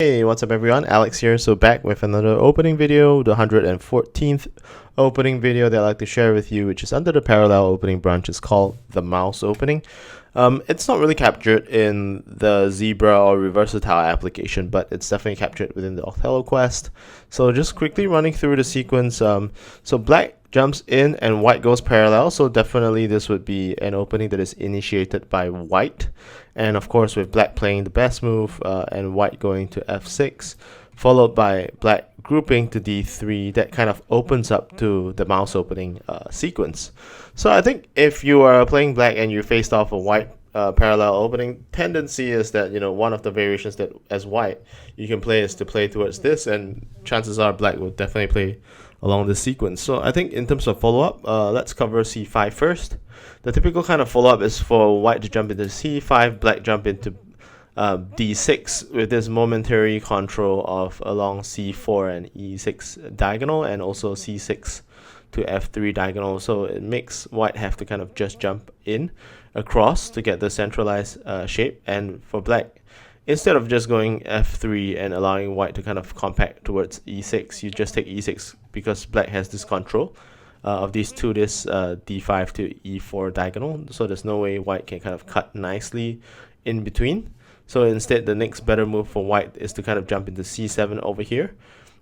Hey, what's up everyone? Alex here. So back with another opening video, the 114th opening video that I'd like to share with you, which is under the parallel opening branch. It's called the mouse opening. It's not really captured in the Zebra or Reversatile application, but it's definitely captured within the Othello quest. So just quickly running through the sequence. So black jumps in and white goes parallel, so definitely this would be an opening that is initiated by white, and of course with black playing the best move and white going to f6, followed by black grouping to d3. That kind of opens up to the mouse opening sequence. So I think if you are playing black and you faced off a white parallel opening, tendency is that, you know, one of the variations that as white you can play is to play towards this, and chances are black will definitely play along this sequence. So I think in terms of follow-up, let's cover c5 first. The typical kind of follow-up is for white to jump into c5, black jump into d6 with this momentary control of along c4 and e6 diagonal, and also c6 to f3 diagonal. So it makes white have to kind of just jump in across to get the centralized shape, and for black, instead of just going f3 and allowing white to kind of compact towards e6, you just take e6 because black has this control of these two, this d5 to e4 diagonal. So there's no way white can kind of cut nicely in between. So instead, the next better move for white is to kind of jump into c7 over here,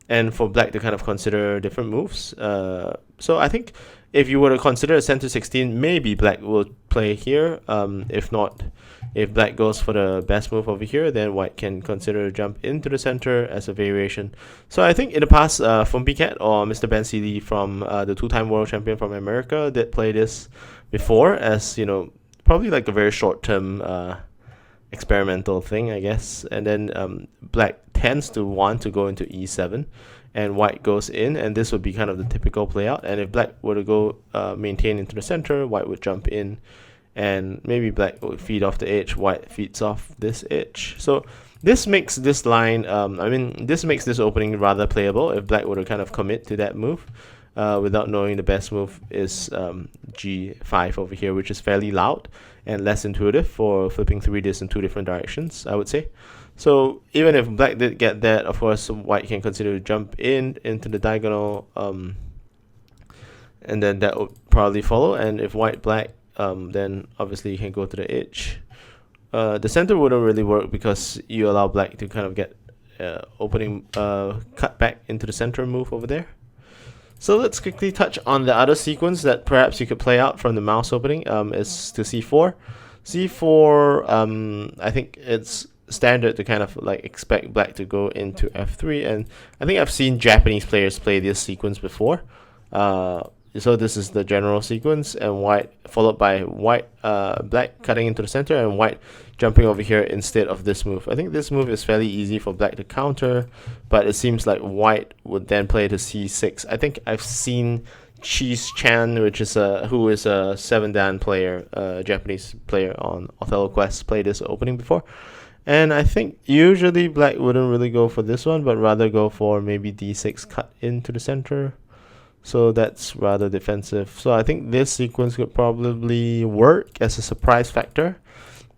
and for black to kind of consider different moves. So I think if you were to consider a center 16, maybe black will play here. If not, if black goes for the best move over here, then white can consider jump into the center as a variation. So I think in the past, from BCAT or Mr. Ben Seeley from the two-time world champion from America did play this before as, you know, probably like a very short-term experimental thing, I guess. And then black tends to want to go into e7 and white goes in, and this would be kind of the typical play out. And if black were to go maintain into the center, white would jump in, and maybe black would feed off the edge, white feeds off this edge. So this makes this line, this makes this opening rather playable if black were to kind of commit to that move without knowing the best move is g5 over here, which is fairly loud and less intuitive for flipping 3-dis in two different directions, I would say. So even if black did get that, of course white can consider to jump in into the diagonal, and then that would probably follow. And if white black, then obviously you can go to the edge. The center wouldn't really work because you allow black to kind of get opening cut back into the center move over there. So let's quickly touch on the other sequence that perhaps you could play out from the mouse opening, is to c4. c4, I think it's standard to kind of like expect black to go into f3, and I think I've seen Japanese players play this sequence before. So this is the general sequence, and white followed by white, black cutting into the center, and white jumping over here instead of this move. I think this move is fairly easy for black to counter, but it seems like white would then play to c6. I think I've seen Cheese Chan, which is who is a 7-dan player, Japanese player on Othello Quest, play this opening before. And I think usually black wouldn't really go for this one, but rather go for maybe d6 cut into the center. So that's rather defensive. So I think this sequence could probably work as a surprise factor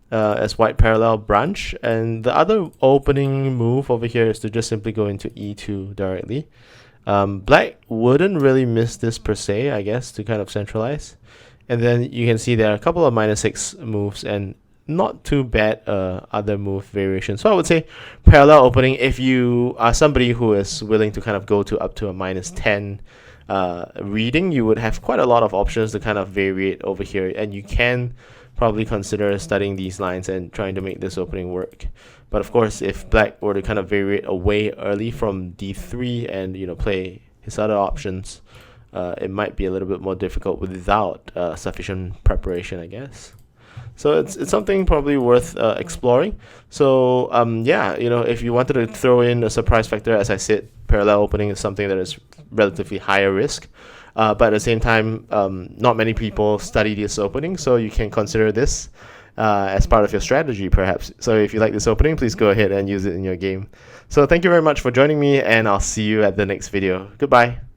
as white parallel branch. And the other opening move over here is to just simply go into e2 directly. Black wouldn't really miss this per se, I guess, to kind of centralize. And then you can see there are a couple of -6 moves and not too bad other move variations. So I would say parallel opening, if you are somebody who is willing to kind of go to up to a -10 reading, you would have quite a lot of options to kind of variate over here, and you can probably consider studying these lines and trying to make this opening work. But of course, if black were to kind of variate away early from d3 and, you know, play his other options, it might be a little bit more difficult without sufficient preparation, I guess. So it's something probably worth exploring. So yeah, you know, if you wanted to throw in a surprise factor, as I said, parallel opening is something that is relatively higher risk, but at the same time, not many people study this opening, so you can consider this as part of your strategy perhaps. So if you like this opening, please go ahead and use it in your game. So thank you very much for joining me, and I'll see you at the next video. Goodbye.